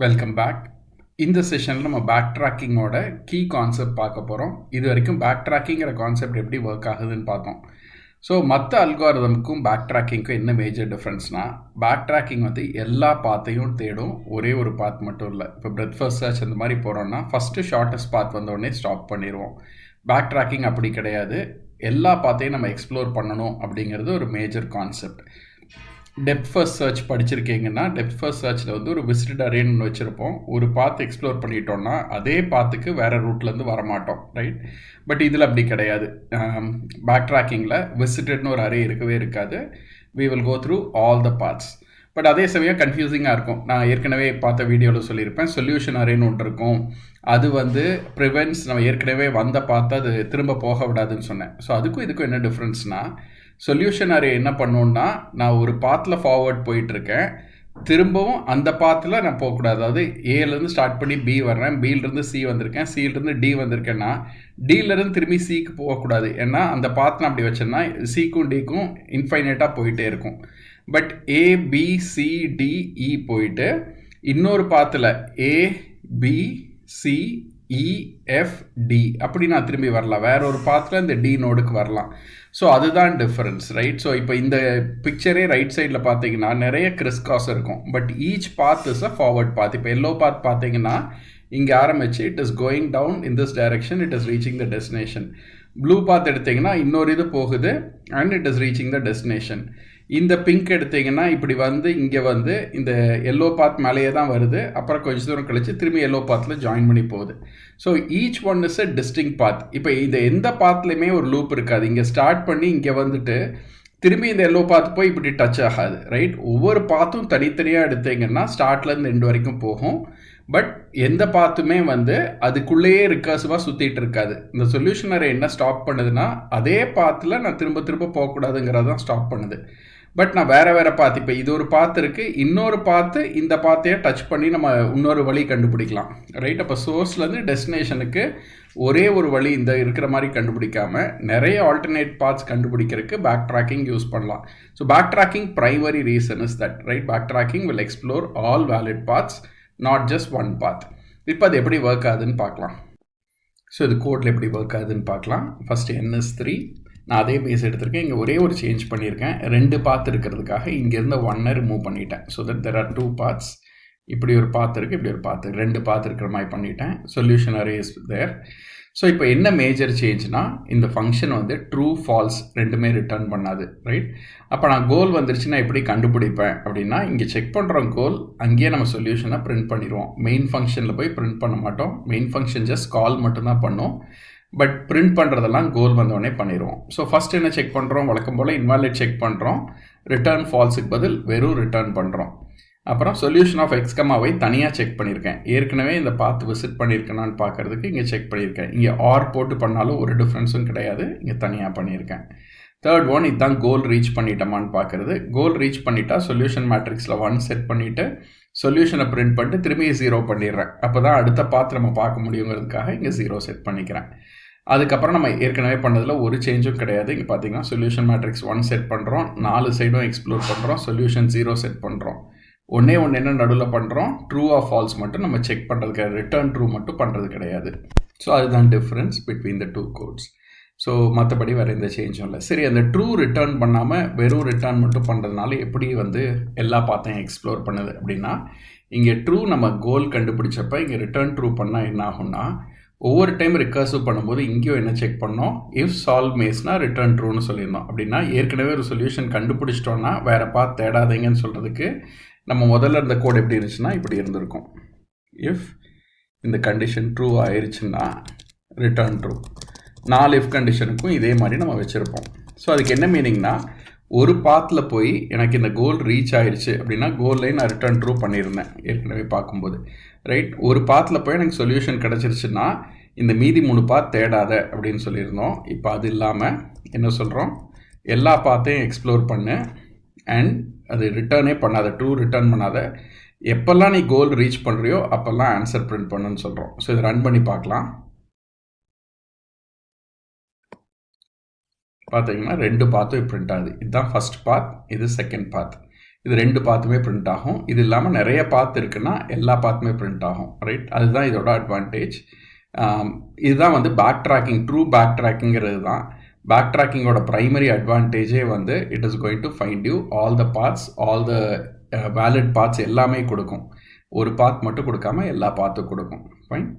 Welcome back. இந்த செஷனில் நம்ம பேக் ட்ராக்கிங்கோட கீ கான்செப்ட் பார்க்க போகிறோம். இது வரைக்கும் பேக் ட்ராக்கிங்கிற கான்செப்ட் எப்படி ஒர்க் ஆகுதுன்னு பார்த்தோம். ஸோ மற்ற அல்காரிதமுக்கும் பேக் ட்ராக்கிங்க்கும் என்ன மேஜர் டிஃப்ரென்ஸ்னால், பேக் ட்ராக்கிங் வந்து எல்லா பாத்தையும் தேடும், ஒரே ஒரு பாத் மட்டும் இல்லை. இப்போ பிரெத் ஃபர்ஸ்ட் சர்ச் அந்த மாதிரி போகிறோன்னா ஃபஸ்ட்டு ஷார்ட்டஸ்ட் பாத் வந்தோடனே ஸ்டாப் பண்ணிடுவோம். பேக் ட்ராக்கிங் அப்படி கிடையாது, எல்லா பாத்தையும் நம்ம எக்ஸ்ப்ளோர் பண்ணணும் அப்படிங்கிறது ஒரு major concept. Depth first search படிச்சிருக்கீங்கன்னா, டெப்த் ஃபர்ஸ்ட் சர்ச்சில் வந்து ஒரு விசிட்டட் அரேன்னு வச்சுருப்போம். ஒரு பாத் எக்ஸ்ப்ளோர் பண்ணிட்டோம்னா அதே பாத்துக்கு வேறு ரூட்லேருந்து வரமாட்டோம், ரைட்? பட் இதில் அப்படி கிடையாது. பேக் ட்ராக்கிங்கில் விசிட்டட்னு ஒரு அரே இருக்கவே இருக்காது. We will go through all the paths. But அதே சமயம் கன்ஃபியூசிங்காக இருக்கும். நான் ஏற்கனவே பார்த்த வீடியோவில் சொல்லியிருப்பேன், சொல்யூஷன் அரேன்னு ஒன்று இருக்கும். அது வந்து ப்ரிவென்ட்ஸ் நம்ம ஏற்கனவே வந்த பார்த்து அது திரும்ப போக விடாதுன்னு சொன்னேன். ஸோ அதுக்கும் இதுக்கும் என்ன டிஃப்ரென்ஸ்னால், சொல்யூஷன் அரே என்ன பண்ணுன்னா, நான் ஒரு பாத்தில் ஃபார்வர்ட் போயிட்டுருக்கேன், திரும்பவும் அந்த பாத்தில் நான் போகக்கூடாது. அதாவது ஏலேருந்து ஸ்டார்ட் பண்ணி பி வர்றேன், பியிலேருந்து சி வந்திருக்கேன், சியிலேருந்து டி வந்திருக்கேன்னா டியிலேருந்து திரும்பி சிக்கு போகக்கூடாது. ஏன்னா அந்த பாத்தில் அப்படி வச்சேன்னா சிக்கும் டிக்கும் இன்ஃபைனைட்டாக போயிட்டே இருக்கும். But A B C D E போயிட்டு இன்னொரு பாத்தில் A B C E F D அப்படி நான் திரும்பி வரலாம். வேற ஒரு பாத்தில் இந்த டி நோடுக்கு வரலாம். ஸோ அதுதான் டிஃபரன்ஸ், ரைட்? ஸோ இப்போ இந்த பிக்சரே ரைட் சைடில் பார்த்தீங்கன்னா நிறைய கிறிஸ்காஸ் இருக்கும். But each path is a forward path. இப்போ எல்லோ பாத் பார்த்தீங்கன்னா இங்கே ஆரம்பிச்சு it is going down in this direction, it is reaching the destination. Blue path எடுத்தீங்கன்னா இன்னொரு இது போகுது and it is reaching the destination. இந்த பிங்க் எடுத்தீங்கன்னா இப்படி வந்து இங்கே வந்து இந்த எல்லோ பாத் மேலேயே தான் வருது, அப்புறம் கொஞ்சம் தூரம் கழிச்சு திரும்பி எல்லோ பாத்தில் ஜாயின் பண்ணி போகுது. So each one is a distinct path. இப்போ இந்த எந்த பாத்லையுமே ஒரு லூப் இருக்காது. இங்கே ஸ்டார்ட் பண்ணி இங்கே வந்துட்டு திரும்பி இந்த எல்லோ பாத் போய் இப்படி டச் ஆகாது, ரைட்? ஒவ்வொரு பாத்தும் தனித்தனியாக எடுத்தீங்கன்னா ஸ்டார்ட்லேருந்து எண்டு வரைக்கும் போகும். பட் எந்த பாத்துமே வந்து அதுக்குள்ளேயே ரிக்கர்சிவாக சுற்றிட்டு இருக்காது. இந்த சொல்யூஷன் அரே என்ன ஸ்டாப் பண்ணுதுன்னா, அதே பாத்தில் நான் திரும்ப திரும்ப போகக்கூடாதுங்கிறது தான் ஸ்டாப் பண்ணுது. பட் நான் வேறு வேறு பாத்து, இப்போ இது ஒரு பாத்து இருக்குது, இன்னொரு பாத்து இந்த பாத்தையே டச் பண்ணி நம்ம இன்னொரு வழி கண்டுபிடிக்கலாம், ரைட்? அப்போ சோர்ஸ்லேருந்து டெஸ்டினேஷனுக்கு ஒரே ஒரு வழி இந்த இருக்கிற மாதிரி கண்டுபிடிக்காம நிறைய ஆல்டர்னேட் பாத்ஸ் கண்டுபிடிக்கிறதுக்கு பேக் ட்ராக்கிங் யூஸ் பண்ணலாம். So backtracking primary reason is that, right? Backtracking will explore all valid paths, not just one path. இப்போ அது எப்படி ஒர்க் ஆகுதுன்னு பார்க்கலாம். ஸோ இது கோடில் எப்படி ஒர்க் ஆகுதுன்னு பார்க்கலாம். ஃபஸ்ட்டு NS3 நான் அதே பேஸ் எடுத்திருக்கேன். இங்கே ஒரே ஒரு சேஞ்ச் பண்ணியிருக்கேன். 2 பாத் இருக்கிறதுக்காக இங்கேருந்து 1 ரிமூவ் பண்ணிட்டேன். So that there are 2 paths. இப்படி ஒரு பாத் இருக்குது, இப்படி ஒரு பாத், 2 பாத் இருக்கிற மாதிரி பண்ணிட்டேன். Solution array is there. So இப்போ என்ன மேஜர் சேஞ்ச்னா, இந்த ஃபங்க்ஷன் வந்து ட்ரூ ஃபால்ஸ் ரெண்டுமே ரிட்டர்ன் பண்ணாது, ரைட்? அப்போ நான் கோல் வந்துருச்சுன்னா எப்படி கண்டுபிடிப்பேன் அப்படின்னா, இங்கே செக் பண்ணுறோம் கோல், அங்கேயே நம்ம சொல்யூஷனை பிரிண்ட் பண்ணிடுவோம். மெயின் ஃபங்க்ஷனில் போய் பிரிண்ட் பண்ண மாட்டோம். மெயின் ஃபங்க்ஷன் ஜஸ்ட் கால் மட்டும்தான் பண்ணோம். பட் பிரிண்ட் பண்ணுறதெல்லாம் கோல் வந்தோடனே பண்ணிடுவோம். ஸோ ஃபஸ்ட் என்ன செக் பண்ணுறோம்? வழக்கம் போல் இன்வாலிட் செக் பண்ணுறோம். ரிட்டர்ன் ஃபால்ஸுக்கு பதில் வெறும் ரிட்டர்ன் பண்ணுறோம். அப்புறம் சொல்யூஷன் ஆஃப் எக்ஸ்கமாவை தனியாக செக் பண்ணியிருக்கேன். ஏற்கனவே இந்த பாத் விசிட் பண்ணியிருக்கேனான்னு பார்க்குறதுக்கு இங்கே செக் பண்ணியிருக்கேன். இங்கே ஆர் போட்டு பண்ணாலும் ஒரு டிஃப்ரென்ஸும் கிடையாது, இங்கே தனியாக பண்ணியிருக்கேன். தேர்ட் ஒன், இதுதான் கோல் ரீச் பண்ணிட்டோமான்னு பார்க்குறது. கோல் ரீச் பண்ணிட்டா சொல்யூஷன் மேட்ரிக்ஸில் 1 செட் பண்ணிவிட்டு சொல்யூஷனை பிரிண்ட் பண்ணிட்டு திரும்பி 0 பண்ணிடுறேன். அப்போ தான் அடுத்த பாத் நம்ம பார்க்க முடியுங்கிறதுக்காக இங்கே 0 செட் பண்ணிக்கிறேன். அதுக்கப்புறம் நம்ம ஏற்கனவே பண்ணதில் ஒரு சேஞ்சும் கிடையாது. இங்கே பார்த்தீங்கன்னா சொல்யூஷன் மேட்ரிக்ஸ் 1 செட் பண்ணுறோம், 4 சைடும் எக்ஸ்ப்ளோர் பண்ணுறோம், சொல்யூஷன் 0 செட் பண்ணுறோம். ஒன்று என்ன நடுவில் பண்ணுறோம், ட்ரூ ஆஃப் ஃபால்ஸ் மட்டும் நம்ம செக் பண்ணுறதுக்கு, ரிட்டர்ன் ட்ரூ மட்டும் பண்ணுறது கிடையாது. ஸோ அதுதான் difference between the 2 codes. So மற்றபடி வேறு எந்த சேஞ்சும் இல்லை. சரி, அந்த ட்ரூ ரிட்டர்ன் பண்ணாமல் வெறும் ரிட்டர்ன் மட்டும் பண்ணுறதுனால எப்படி வந்து எல்லா பாத்தையும் எக்ஸ்ப்ளோர் பண்ணுது அப்படின்னா, இங்கே ட்ரூ நம்ம கோல் கண்டுபிடிச்சப்ப இங்கே ரிட்டர்ன் ட்ரூ பண்ணால் என்ன ஆகும்னா, ஒவ்வொரு டைம் ரிகர்சிவ் பண்ணும்போது இங்கேயும் என்ன செக் பண்ணோம், இஃப் சால்வ் மேஸ்னா ரிட்டர்ன் ட்ரூன்னு சொல்லியிருந்தோம். அப்படின்னா ஏற்கனவே ஒரு சொல்யூஷன் கண்டுபிடிச்சிட்டோன்னா வேறு பாத் தேடாதீங்கன்னு சொல்கிறதுக்கு நம்ம முதல்ல இருந்த கோட் எப்படி இருந்துச்சுன்னா இப்படி இருந்திருக்கும். இஃப் இந்த கண்டிஷன் ட்ரூ ஆயிடுச்சுன்னா ரிட்டர்ன் ட்ரூ. 4 இஃப் கண்டிஷனுக்கும் இதே மாதிரி நம்ம வச்சுருப்போம். ஸோ அதுக்கு என்ன மீனிங்னா, ஒரு பாத்தில் போய் எனக்கு இந்த கோல் ரீச் ஆயிடுச்சு அப்படின்னா கோல்லையும் நான் ரிட்டர்ன் ட்ரூ பண்ணியிருந்தேன் ஏற்கனவே பார்க்கும்போது, ரைட்? ஒரு பாத்தில் போய் எனக்கு சொல்யூஷன் கிடச்சிருச்சுன்னா இந்த மீதி 3 பாத் தேடாத அப்படின்னு சொல்லியிருந்தோம். இப்போ அது இல்லாமல் என்ன சொல்கிறோம், எல்லா பாத்தையும் எக்ஸ்ப்ளோர் பண்ணு அண்ட் அது ரிட்டர்னே பண்ணாத, ட்ரூ ரிட்டர்ன் பண்ணாத, எப்போல்லாம் நீ கோல் ரீச் பண்ணுறியோ அப்போல்லாம் ஆன்சர் பிரிண்ட் பண்ணுன்னு சொல்கிறோம். ஸோ இதை ரன் பண்ணி பார்க்கலாம். பார்த்தீங்கன்னா 2 பாத்தும் பிரிண்ட் ஆகுது. இதுதான் ஃபர்ஸ்ட் பாத், இது செகண்ட் பாத். இது 2 பாத்துமே பிரிண்ட் ஆகும். இது இல்லாமல் நிறைய பாத் இருக்குன்னா எல்லா பாத்துமே பிரிண்ட் ஆகும், ரைட்? அதுதான் இதோட அட்வான்டேஜ். இதுதான் வந்து பேக் ட்ராக்கிங், ட்ரூ பேக் ட்ராக்கிங்கிறது தான். பேக் ட்ராக்கிங்கோட ப்ரைமரி அட்வான்டேஜே வந்து it is going to find you all the parts, all the valid parts எல்லாமே கொடுக்கும். ஒரு பாத் மட்டும் கொடுக்காம எல்லா பாத்தும் கொடுக்கும். ஃபைன்.